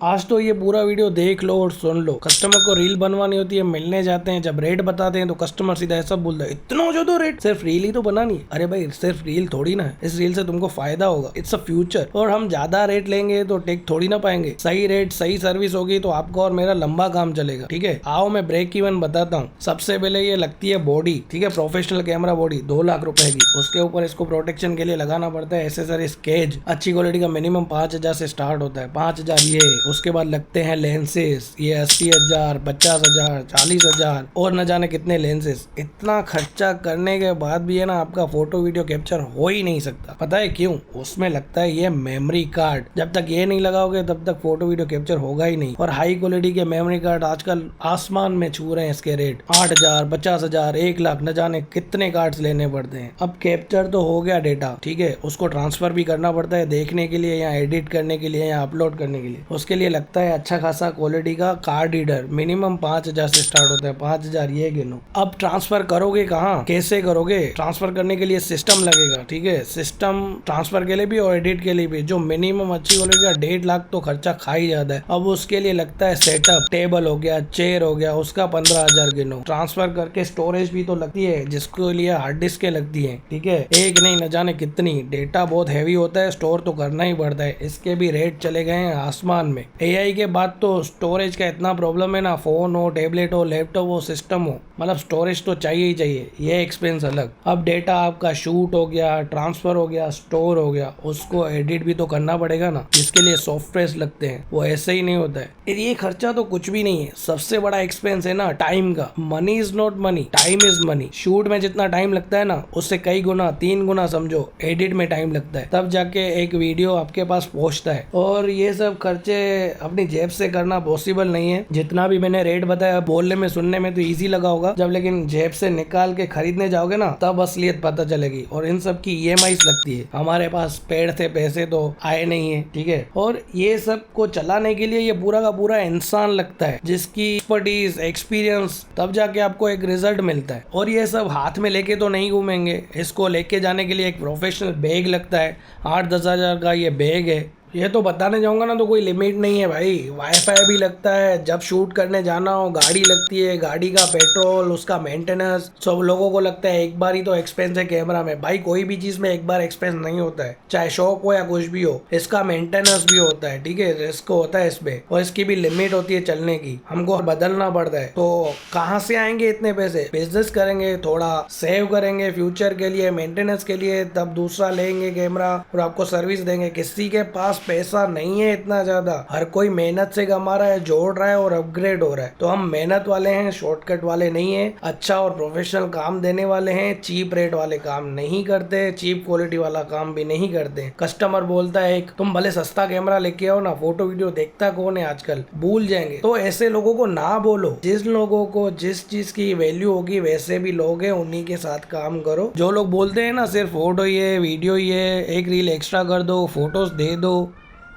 आज तो ये पूरा वीडियो देख लो और सुन लो। कस्टमर को रील बनवानी होती है, मिलने जाते हैं, जब रेट बताते हैं तो कस्टमर सीधा ऐसा बोलता है, इतना हो जो रेट, सिर्फ रील ही तो बनानी है। अरे भाई सिर्फ रील थोड़ी ना है, इस रील से तुमको फायदा होगा, इट्स अ फ्यूचर। और हम ज्यादा रेट लेंगे तो टेक थोड़ी ना पाएंगे। सही रेट सही सर्विस होगी तो आपका और मेरा लंबा काम चलेगा। ठीक है, आओ मैं ब्रेक इवन बताता हूँ। सबसे पहले ये लगती है बॉडी, ठीक है, प्रोफेशनल कैमरा बॉडी 2 लाख रुपए की। उसके ऊपर इसको प्रोटेक्शन के लिए लगाना पड़ता है एसेसरीज, केज अच्छी क्वालिटी का मिनिमम 5,000 से स्टार्ट होता है, 5,000 ये। उसके बाद लगते हैं लेंसेस, ये 80,000, 50,000, 40,000 और न जाने कितने लेंसेस। इतना खर्चा करने के बाद भी है ना, आपका फोटो वीडियो कैप्चर हो ही नहीं सकता। पता है क्यों? उसमें लगता है ये मेमोरी कार्ड। जब तक ये नहीं लगाओगे तब तक फोटो वीडियो कैप्चर होगा ही नहीं। और हाई क्वालिटी के मेमोरी कार्ड आजकल आसमान में छू रहे हैं। इसके रेट 8,000, 50,000, 1 लाख, न जाने कितने कार्ड्स लेने पड़ते हैं। अब कैप्चर तो हो गया डेटा, ठीक है, उसको ट्रांसफर भी करना पड़ता है देखने के लिए या एडिट करने के लिए या अपलोड करने के लिए। उसके लिए लगता है अच्छा खासा क्वालिटी का कार्ड रीडर। मिनिमम 5,000 से स्टार्ट होता है, 5,000 ये गिनो। अब ट्रांसफर करोगे कहाँ, कैसे करोगे? ट्रांसफर करने के लिए सिस्टम लगेगा, ठीक है, सिस्टम ट्रांसफर के लिए भी और एडिट के लिए भी। जो मिनिमम अच्छी क्वालिटी का 1.5 लाख तो खर्चा खा ही जाता है। अब उसके लिए लगता है सेटअप, टेबल हो गया, चेयर हो गया, उसका 15,000 गिनो। ट्रांसफर करके स्टोरेज भी तो लगती है, जिसके लिए हार्ड डिस्क लगती है, ठीक है, एक नहीं न जाने कितनी। डेटा बहुत हैवी होता है, स्टोर तो करना ही पड़ता है। इसके भी रेट चले गए हैं आसमान में। एआई के बाद तो स्टोरेज का इतना प्रॉब्लम है ना, फोन हो, टेबलेट हो, लैपटॉप हो, सिस्टम हो, मतलब स्टोरेज तो चाहिए ही चाहिए। ये एक्सपेंस अलग। अब डेटा आपका शूट हो गया, ट्रांसफर हो गया, स्टोर हो गया, उसको एडिट भी तो करना पड़ेगा ना, जिसके लिए सॉफ्टवेयर लगते हैं। वो ऐसे ही नहीं होता है। ये खर्चा तो कुछ भी नहीं है। सबसे बड़ा एक्सपेंस है ना टाइम का। Money is not money, time is money. Shoot में जितना टाइम लगता है ना, उससे कई गुना, 3 गुना समझो एडिट में टाइम लगता है, तब जाके एक वीडियो आपके पास पहुंचता है। और ये सब खर्चे अपनी जेब से करना पॉसिबल नहीं है। जितना भी मैंने रेट बताया, बोलने में सुनने में तो इजी लगा होगा, जब लेकिन जेब से निकाल के खरीदने जाओगे ना, तब असलियत पता चलेगी। और इन सब की EMI लगती है। हमारे पास पेड़ से पैसे तो आए नहीं है, ठीक है। और ये सब को चलाने के लिए ये पूरा का पूरा इंसान लगता है, जिसकी एक्सपर्टीज, एक्सपीरियंस, तब जाके आपको एक रिजल्ट मिलता है। और ये सब हाथ में लेके तो नहीं घूमेंगे। इसको लेके जाने के लिए एक प्रोफेशनल बैग लगता है, 8-10 हजार का ये बैग है। ये तो बताने जाऊंगा ना तो कोई लिमिट नहीं है भाई। वाईफाई भी लगता है, जब शूट करने जाना हो, गाड़ी लगती है, गाड़ी का पेट्रोल, उसका मेंटेनेंस। सब लोगों को लगता है एक बार ही तो एक्सपेंस है कैमरा में। भाई कोई भी चीज में एक बार एक्सपेंस नहीं होता है, चाहे शौक हो या कुछ भी हो। इसका मेंटेनेंस भी होता है, ठीक है, रिस्क होता है इसमें, और इसकी भी लिमिट होती है चलने की। हमको बदलना पड़ता है। तो कहाँ से आएंगे इतने पैसे? बिजनेस करेंगे, थोड़ा सेव करेंगे फ्यूचर के लिए, मेंटेनेंस के लिए, तब दूसरा लेंगे कैमरा और आपको सर्विस देंगे। किसी के पास पैसा नहीं है इतना ज्यादा। हर कोई मेहनत से कमा रहा है, जोड़ रहा है और अपग्रेड हो रहा है। तो हम मेहनत वाले हैं, शॉर्टकट वाले नहीं है। अच्छा और प्रोफेशनल काम देने वाले हैं। चीप रेट वाले काम नहीं करते, चीप क्वालिटी वाला काम भी नहीं करते। कस्टमर बोलता है तुम भले सस्ता कैमरा लेके आओ ना, फोटो वीडियो देखता कौन है आजकल, भूल जाएंगे। तो ऐसे लोगों को ना बोलो। जिस लोगों को जिस चीज की वैल्यू होगी वैसे भी लोग हैं, उन्हीं के साथ काम करो। जो लोग बोलते हैं ना सिर्फ फोटो ही है, वीडियो ही है, एक रील एक्स्ट्रा कर दो, फोटोज दे दो,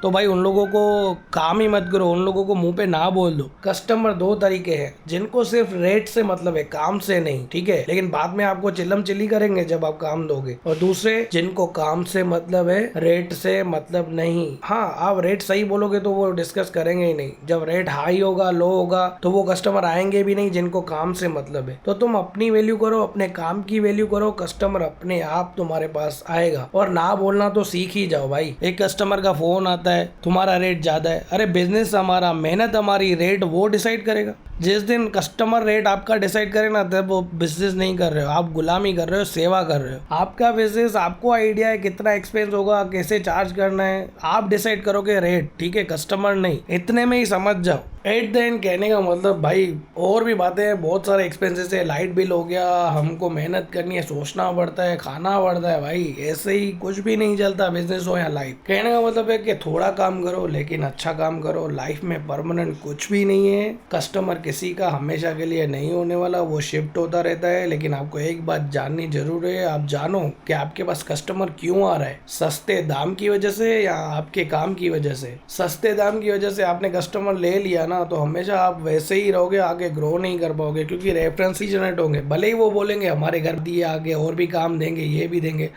तो भाई उन लोगों को काम ही मत करो, उन लोगों को मुंह पे ना बोल दो। कस्टमर 2 तरीके हैं, जिनको सिर्फ रेट से मतलब है, काम से नहीं, ठीक है, लेकिन बाद में आपको चिल्लम चिल्ली करेंगे जब आप काम दोगे। और दूसरे जिनको काम से मतलब है, रेट से मतलब नहीं। हाँ, आप रेट सही बोलोगे तो वो डिस्कस करेंगे ही नहीं। जब रेट हाई होगा, लो होगा, तो वो कस्टमर आएंगे भी नहीं जिनको काम से मतलब है। तो तुम अपनी वैल्यू करो, अपने काम की वैल्यू करो, कस्टमर अपने आप तुम्हारे पास आएगा। और ना बोलना तो सीख ही जाओ भाई। एक कस्टमर का फोन आता है, तुम्हारा रेट ज्यादा है, अरे बिजनेस हमारा, मेहनत हमारी, रेट वो डिसाइड करेगा। जिस दिन कस्टमर रेट आपका डिसाइड करे ना, तब वो बिजनेस नहीं कर रहे हो, आप गुलामी कर रहे हो, सेवा कर रहे हो। आपका बिजनेस, आपको आइडिया है कितना एक्सपेंस होगा, कैसे चार्ज करना है, आप डिसाइड करोगे रेट, ठीक है, कस्टमर नहीं। इतने में ही समझ जाओ। एट द एंड कहने का मतलब भाई और भी बातें हैं, बहुत सारे एक्सपेंसेस है। लाइट बिल हो गया, हमको मेहनत करनी है, सोचना पड़ता है, खाना पड़ता है। भाई ऐसे ही कुछ भी नहीं चलता, बिजनेस हो या लाइफ। कहने का मतलब है कि थोड़ा काम करो लेकिन अच्छा काम करो। लाइफ में परमानेंट कुछ भी नहीं है। कस्टमर किसी का हमेशा के लिए नहीं होने वाला, वो शिफ्ट होता रहता है। लेकिन आपको एक बात जाननी जरूर है, आप जानो कि आपके पास कस्टमर क्यों आ रहा है। सस्ते दाम की वजह से या आपके काम की वजह से? सस्ते दाम की वजह से आपने कस्टमर ले लिया ना, तो हमेशा आप वैसे ही रहोगे, आगे ग्रो नहीं कर पाओगे, क्योंकि रेफरेंस ही जनरेट होंगे। भले ही वो बोलेंगे हमारे घर दिए, आगे और भी काम देंगे, ये भी देंगे।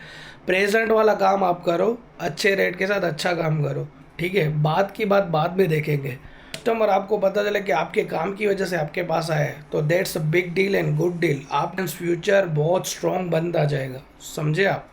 प्रेजेंट वाला काम आप करो, अच्छे रेट के साथ अच्छा काम करो। ठीक है, बात की बात बाद में देखेंगे। कस्टमर आपको पता चले कि आपके काम की वजह से आपके पास आया है तो that's a big deal and good deal. आप इन फ्यूचर बहुत स्ट्रॉन्ग बंदा जाएगा, समझे आप।